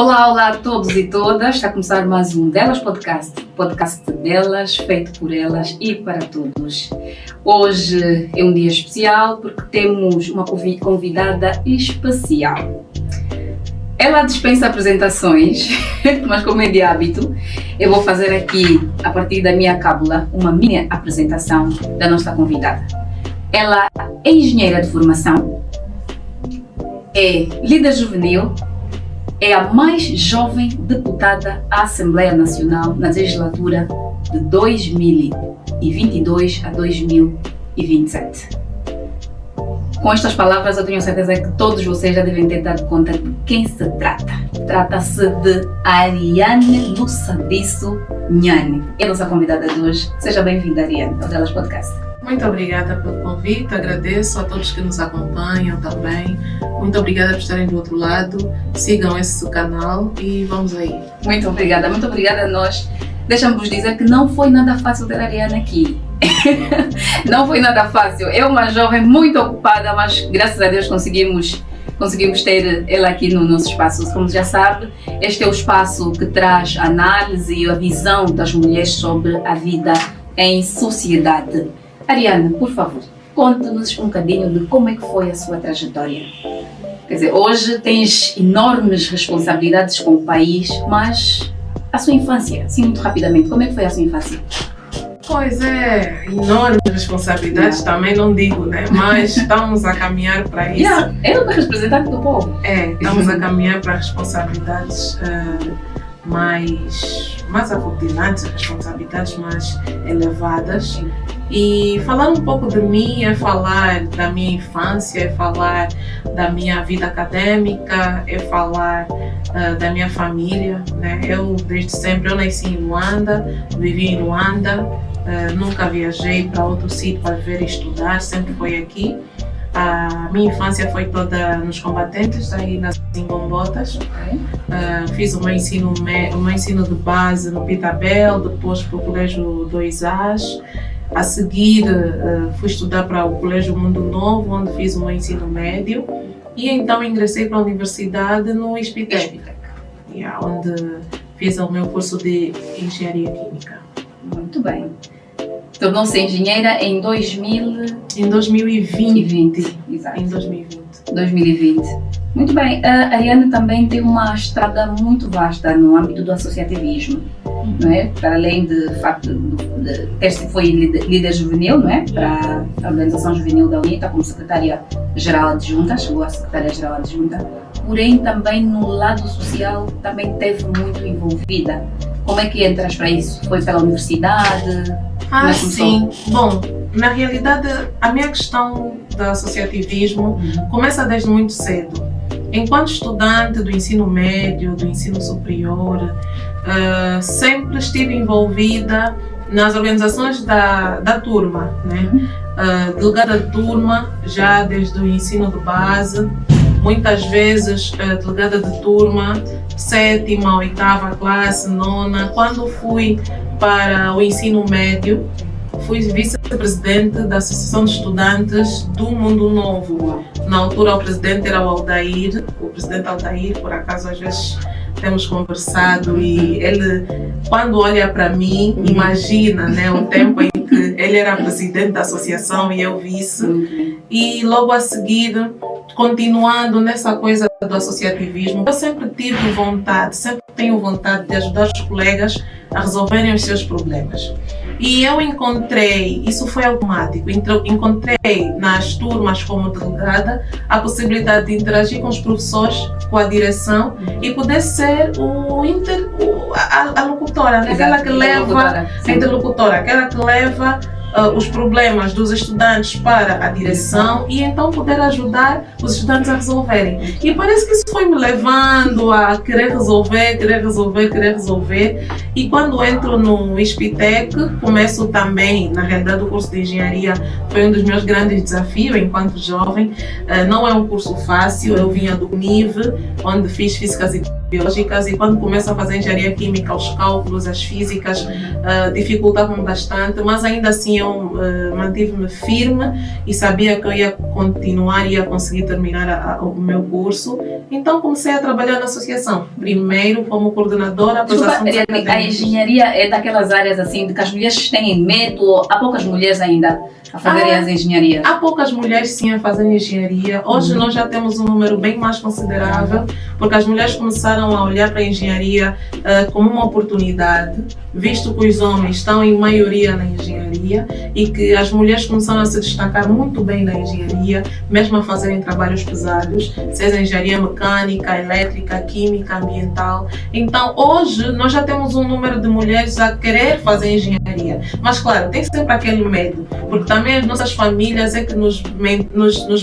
Olá, olá a todos e todas. Está a começar mais um Delas Podcast delas, feito por elas e para todos. Hoje é um dia especial porque temos uma convidada especial. Ela dispensa apresentações, mas como é de hábito, eu vou fazer aqui, a partir da minha cábula, uma mini apresentação da nossa convidada. Ela é engenheira de formação, é líder juvenil, é a mais jovem deputada à Assembleia Nacional na legislatura de 2022 a 2027. Com estas palavras, eu tenho certeza que todos vocês já devem ter dado conta de quem se trata. Trata-se de Ariane Luçadiço Nhane. É a nossa convidada de hoje. Seja bem-vinda, Ariane, ao Delas Podcast. Muito obrigada pelo convite, agradeço a todos que nos acompanham também. Muito obrigada por estarem do outro lado. Sigam esse canal e vamos aí. Muito obrigada a nós. Deixa-me vos dizer que não foi nada fácil ter a Ariane aqui. Não foi nada fácil. É uma jovem muito ocupada, mas graças a Deus conseguimos ter ela aqui no nosso espaço. Como já sabe, este é o espaço que traz a análise e a visão das mulheres sobre a vida em sociedade. Ariane, por favor, conte-nos um bocadinho de como é que foi a sua trajetória. Quer dizer, hoje tens enormes responsabilidades com o país, mas a sua infância, assim muito rapidamente, como é que foi a sua infância? Pois é, enormes responsabilidades, também não digo, né? Mas estamos a caminhar para isso. É uma representante do povo. Estamos a caminhar para responsabilidades mais afortunantes, responsabilidades mais elevadas. Sim. E falar um pouco de mim é falar da minha infância, é falar da minha vida acadêmica, é falar da minha família, né? Eu desde sempre, eu nasci em Luanda, vivi em Luanda, nunca viajei para outro sítio para viver e estudar, sempre foi aqui. A minha infância foi toda nos combatentes, aí nas Ingombotas. Fiz o meu ensino de base no Pitabel, depois para o Colégio 2As. A seguir, fui estudar para o Colégio Mundo Novo, onde fiz o meu ensino médio. E então ingressei para a universidade no ISPTEC, onde fiz o meu curso de Engenharia Química. Muito bem. Tornou-se engenheira em 2020. Exato. Em 2020. Muito bem. A Ariane também tem uma estrada muito vasta no âmbito do associativismo, não é? Para além de facto de ter foi líder juvenil, não é? Para a Organização Juvenil da UNITA, como secretária-geral adjunta, chegou a secretária-geral adjunta, porém também no lado social também esteve muito envolvida. Como é que entras para isso? Foi pela universidade? Sim. Bom, na realidade, a minha questão do associativismo começa desde muito cedo. Enquanto estudante do ensino médio, do ensino superior, sempre estive envolvida nas organizações da turma, né? Delegada de turma, já desde o ensino de base, muitas vezes delegada de turma, 7ª, 8ª classe, 9ª. Quando fui para o ensino médio, fui vice-presidente da Associação de Estudantes do Mundo Novo. Na altura o presidente era o presidente Aldair, por acaso às vezes temos conversado e ele, quando olha para mim, imagina, né, o tempo em que ele era presidente da associação e eu vice. E logo a seguir, continuando nessa coisa do associativismo, eu sempre tive vontade, sempre tenho vontade de ajudar os colegas a resolverem os seus problemas. E eu encontrei, isso foi automático, encontrei nas turmas como delegada a possibilidade de interagir com os professores, com a direção e poder ser a locutora, né? Aquela que leva, a interlocutora, aquela que leva os problemas dos estudantes para a direção e então poder ajudar os estudantes a resolverem. E parece que isso foi me levando a querer resolver. E quando entro no ISPTEC, começo também, na realidade o curso de engenharia foi um dos meus grandes desafios enquanto jovem. Não é um curso fácil, eu vinha do NIV, onde fiz físicas e biológicas, e quando começo a fazer engenharia química, os cálculos, as físicas dificultavam bastante, mas ainda assim eu mantive-me firme e sabia que eu ia continuar e ia conseguir terminar o meu curso. Então comecei a trabalhar na associação. Primeiro como coordenadora. Desculpa, a engenharia é daquelas áreas assim de que as mulheres têm medo, ou há poucas mulheres ainda a fazerem as engenharias? Há poucas mulheres sim a fazerem engenharia. Hoje nós já temos um número bem mais considerável, porque as mulheres começaram a olhar para a engenharia como uma oportunidade, visto que os homens estão em maioria na engenharia e que as mulheres começaram a se destacar muito bem na engenharia, mesmo a fazerem trabalhos pesados, seja engenharia mecânica, elétrica, química, ambiental. Então hoje nós já temos um número de mulheres a querer fazer engenharia, mas claro, tem sempre aquele medo, porque também as nossas famílias é que nos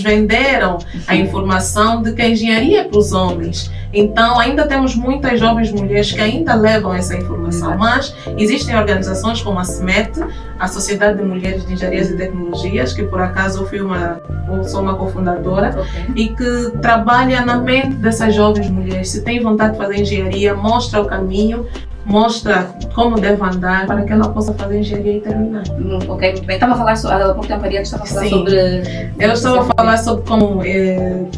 venderam a informação de que a engenharia é para os homens. Então ainda temos muitas jovens mulheres que ainda levam essa informação, mas existem organizações como a SMET, a Sociedade de Mulheres de Engenharias e Tecnologias, que por acaso eu sou uma cofundadora, e que trabalha na mente dessas jovens mulheres. Se tem vontade de fazer engenharia, mostra o caminho, mostra como deve andar para que ela possa fazer engenharia e terminar. Ok, muito bem. Estava a falar sobre, há pouco tempo a Ariane estava a falar sobre... Eu estava a falar sobre como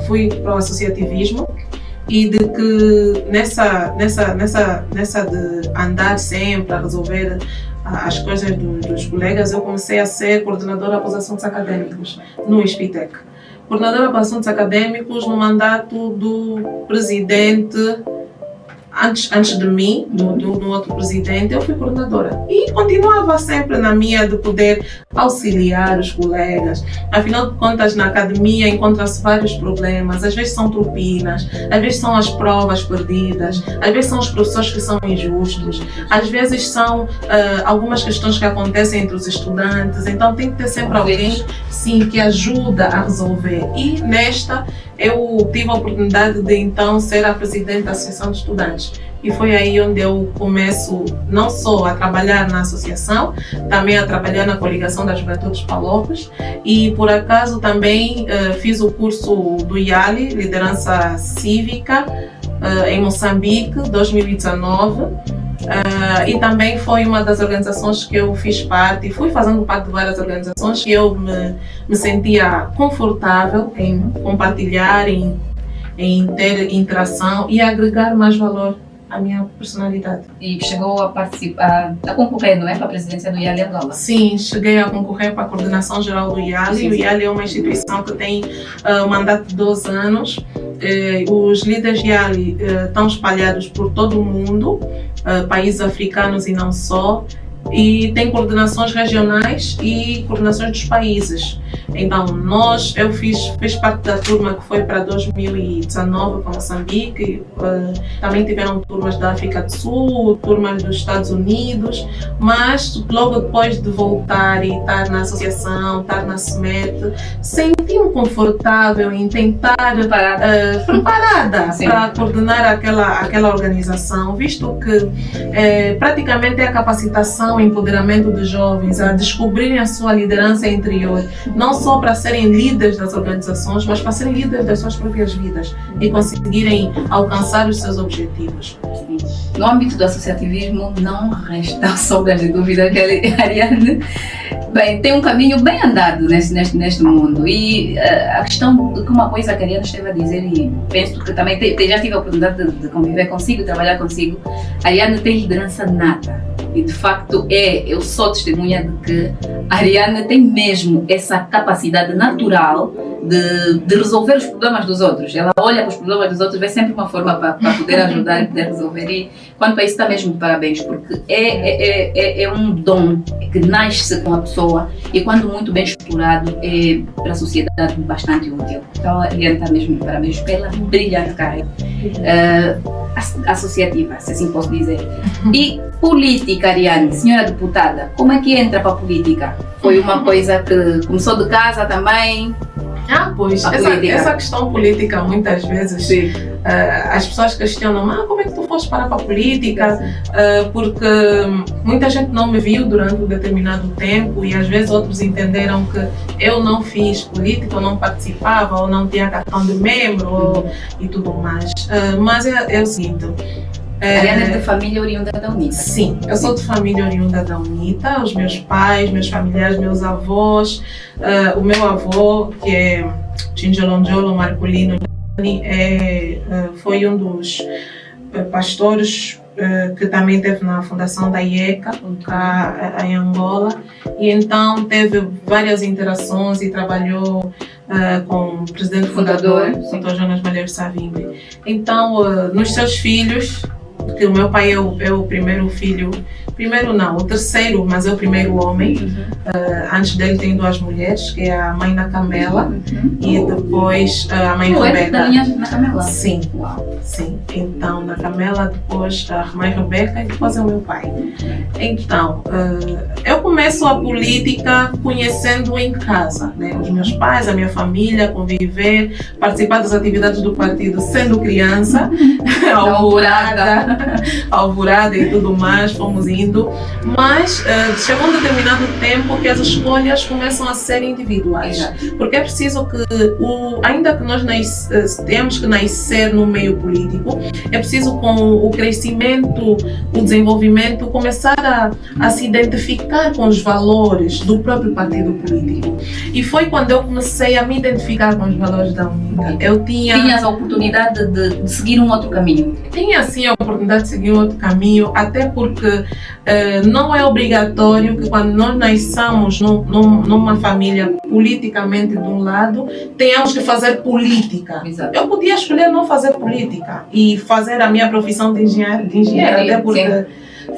fui para o associativismo e de que nessa de andar sempre a resolver as coisas dos colegas, eu comecei a ser coordenadora para os assuntos académicos no ISPITEC. Coordenadora para assuntos académicos no mandato do presidente. Antes de mim, do outro presidente, eu fui coordenadora. E continuava sempre na minha de poder auxiliar os colegas. Afinal de contas, na academia encontra-se vários problemas. Às vezes são tropinas, às vezes são as provas perdidas, às vezes são os professores que são injustos, às vezes são algumas questões que acontecem entre os estudantes. Então tem que ter sempre alguém, sim, que ajuda a resolver. E nesta, eu tive a oportunidade de então ser a presidente da Associação de Estudantes. E foi aí onde eu começo não só a trabalhar na associação, também a trabalhar na coligação das Juventudes Palopes. E por acaso também fiz o curso do IALI, Liderança Cívica, em Moçambique, 2019. E também foi uma das organizações que eu fiz parte, e fui fazendo parte de várias organizações que eu me sentia confortável em compartilhar, em ter interação e agregar mais valor à minha personalidade. E chegou a participar, a concorrer, não é, para a presidência do IALI Angola? Sim, cheguei a concorrer para a coordenação geral do IALI. Sim. O IALI é uma instituição que tem um mandato de 12 anos. Os líderes IALI estão espalhados por todo o mundo, países africanos e não só, e tem coordenações regionais e coordenações dos países. Então eu fiz parte da turma que foi para 2019 para Moçambique. Também tiveram turmas da África do Sul, turmas dos Estados Unidos, mas logo depois de voltar e estar na associação, estar na SMET, senti-me confortável em tentar preparada para coordenar aquela organização, visto que praticamente é a capacitação, o empoderamento dos jovens a descobrirem a sua liderança interior, não só para serem líderes das organizações, mas para serem líderes das suas próprias vidas e conseguirem alcançar os seus objetivos. No âmbito do associativismo, não resta sombras de dúvida que a Ariane tem um caminho bem andado neste mundo. E a questão de que uma coisa que a Ariane esteve a dizer, e penso que também já tive a oportunidade de conviver consigo, trabalhar consigo, a Ariane tem liderança nata. E de facto eu sou testemunha de que a Ariane tem mesmo essa capacidade natural de resolver os problemas dos outros. Ela olha para os problemas dos outros, vê sempre uma forma para poder ajudar e poder resolver. E quanto a isso está mesmo de parabéns, porque é um dom que nasce com a pessoa e quando muito bem explorado é para a sociedade bastante útil. Então a Ariane está mesmo de parabéns pela brilhante carreira associativa, se assim posso dizer. E política, Ariane, senhora deputada, como é que entra para a política? Foi uma coisa que começou de casa também? Pois, essa questão política muitas vezes as pessoas questionam, como é que tu foste parar para a política? Porque muita gente não me viu durante um determinado tempo e às vezes outros entenderam que eu não fiz política, ou não participava, ou não tinha cartão de membro e tudo mais. Mas é o seguinte, Ariana é de família oriunda da UNITA. Sim, eu sou de família oriunda da UNITA. Os meus pais, meus familiares, meus avós, o meu avô, que é Chinjolonjolo Marcolino, foi um dos pastores que também esteve na fundação da IECA, em Angola, e então teve várias interações e trabalhou com o presidente fundador, Dr. Jonas Malheiro Savimbi. Então, nos seus filhos, que o meu pai é o primeiro filho, primeiro não, o terceiro, mas é o primeiro homem. Antes dele tem duas mulheres, que é a mãe na Camela e depois a mãe Rebeca. Da linha na Camela? Sim. Uau. Sim, então na Camela, depois a mãe Rebeca e depois é o meu pai. Então, eu começo a política conhecendo em casa, né? Os meus pais, a minha família, conviver, participar das atividades do partido sendo criança, alvorada e tudo mais, fomos indo. Mas chegou um determinado tempo que as escolhas começam a ser individuais. Porque é preciso que, ainda que nós temos que nascer no meio político, é preciso com o crescimento, o desenvolvimento, começar a se identificar com os valores do próprio partido político. E foi quando eu comecei a me identificar com os valores da UNITA. Tinhas a oportunidade de seguir um outro caminho? Tinha sim a oportunidade de seguir um outro caminho, até porque não é obrigatório que quando nós nasçamos numa família politicamente de um lado, tenhamos que fazer política. Exato. Eu podia escolher não fazer política e fazer a minha profissão de engenheiro, até porque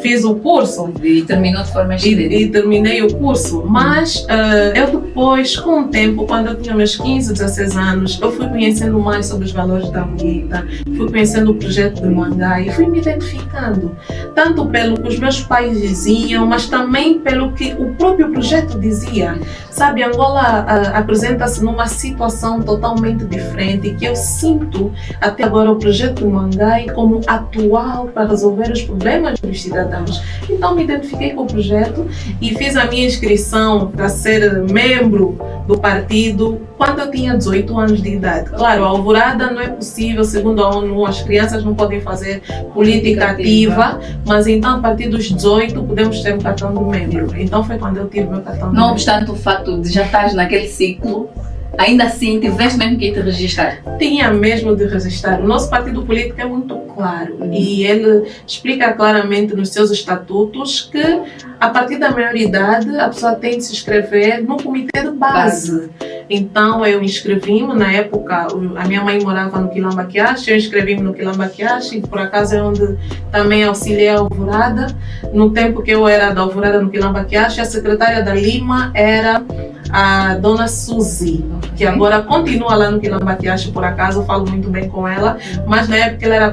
fiz o curso. E terminou de forma excelente. E terminei o curso, mas eu depois, com o tempo, quando eu tinha meus 15, 16 anos, eu fui conhecendo mais sobre os valores da UNITA, fui conhecendo o projeto de Mangai e fui me identificando, tanto pelo que os meus pais diziam, mas também pelo que o próprio projeto dizia. Sabe, Angola apresenta-se numa situação totalmente diferente que eu sinto até agora o projeto de Mangai como atual para resolver os problemas dos cidadãos. Então me identifiquei com o projeto e fiz a minha inscrição para ser membro do partido quando eu tinha 18 anos de idade. Claro, a alvorada não é possível, segundo a ONU, as crianças não podem fazer política ativa, mas então a partir dos 18 podemos ter um cartão de membro. Então foi quando eu tive meu cartão de membro. Não obstante o facto de já estar naquele ciclo, ainda assim tiveste mesmo que te registrar? Tinha mesmo de registrar. O nosso partido político é muito claro e ele explica claramente nos seus estatutos que a partir da maioridade a pessoa tem de se inscrever no comitê de base. Então eu inscrevi-me, na época a minha mãe morava no Quilambaquiache, eu inscrevi-me no Quilambaquiache, por acaso é onde também auxiliei a Alvorada. No tempo que eu era da Alvorada no Quilambaquiache, a secretária da Lima era a dona Suzy, que agora continua lá no Quilambaquiache, por acaso eu falo muito bem com ela, mas na época ela era a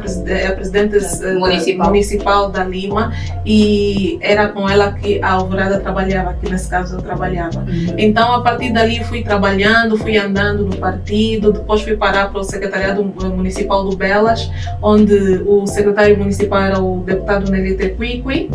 presidente municipal da Lima e era com ela que a Alvorada trabalhava, que nesse caso eu trabalhava. Então a partir dali fui trabalhando, fui andando no partido, depois fui parar para o secretariado municipal do Belas, onde o secretário municipal era o deputado Nelite Quiqui,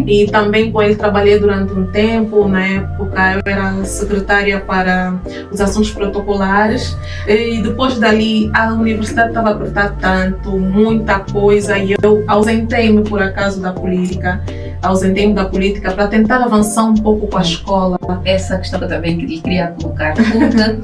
e também com ele trabalhei durante um tempo. Na época eu era secretária para os assuntos protocolares e depois dali a universidade estava a apertar tanto, muita coisa, e eu ausentei-me por acaso da política, para tentar avançar um pouco com a escola. Essa questão que eu também queria colocar, porque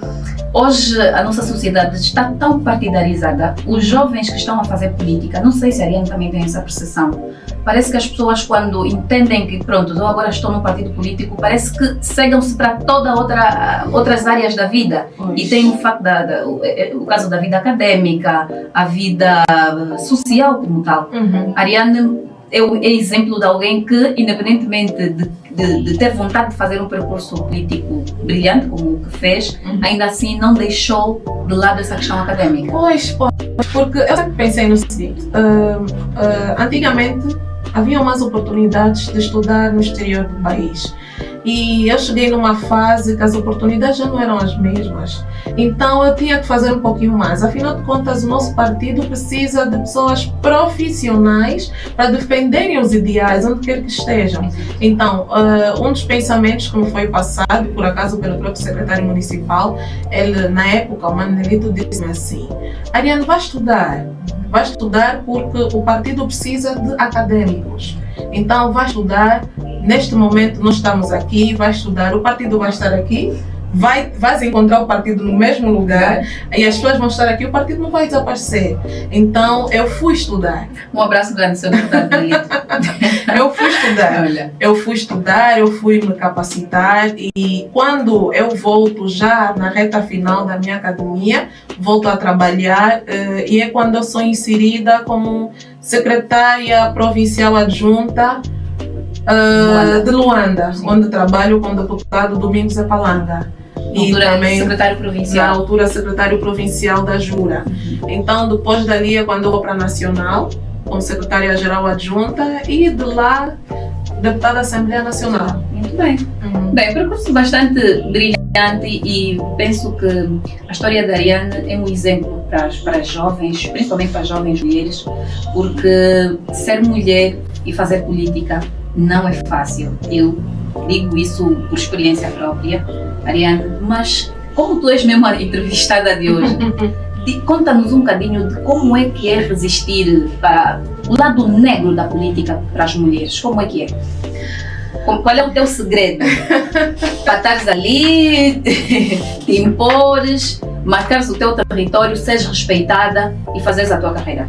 hoje a nossa sociedade está tão partidarizada, os jovens que estão a fazer política, não sei se a Ariane também tem essa percepção, parece que as pessoas quando entendem que pronto, eu agora estou num partido político, parece que cegam-se para toda outras áreas da vida. Pois. E tem o facto o caso da vida acadêmica, a vida social como tal. Ariane é exemplo de alguém que, independentemente de ter vontade de fazer um percurso político brilhante, como o que fez, ainda assim não deixou de lado essa questão académica. Pois, porque eu sempre pensei no seguinte, antigamente havia mais oportunidades de estudar no exterior do país. e eu cheguei numa fase que as oportunidades já não eram as mesmas. Então eu tinha que fazer um pouquinho mais. Afinal de contas, o nosso partido precisa de pessoas profissionais para defenderem os ideais, onde quer que estejam. Então, um dos pensamentos que me foi passado, por acaso pelo próprio secretário municipal, ele, na época, o Manelito disse-me assim: Ariane, vai estudar porque o partido precisa de acadêmicos. Então, vai estudar. Neste momento, nós estamos aqui, vai estudar, o partido vai estar aqui, vais encontrar o partido no mesmo lugar e as pessoas vão estar aqui, o partido não vai desaparecer. Então, eu fui estudar. Um abraço grande, seu deputado Benito. Eu fui estudar, eu fui me capacitar e quando eu volto já na reta final da minha academia, volto a trabalhar e é quando eu sou inserida como secretária provincial adjunta de Luanda, onde trabalho com o deputado Domingos Epalanga. E também secretário provincial. Na altura, secretário provincial da Jura. Então, depois dali é quando eu vou para a Nacional, como secretária-geral adjunta, e de lá, deputada da Assembleia Nacional. Muito bem. Bem, percurso bastante brilhante e penso que a história da Ariane é um exemplo para as jovens, principalmente para as jovens mulheres, porque ser mulher e fazer política não é fácil. Eu digo isso por experiência própria, Ariane, mas como tu és mesmo a entrevistada de hoje, conta-nos um bocadinho de como é que é resistir para o lado negro da política para as mulheres. Como é que é? Qual é o teu segredo? Para estares ali, te impores, marcares o teu território, seres respeitada e fazeres a tua carreira.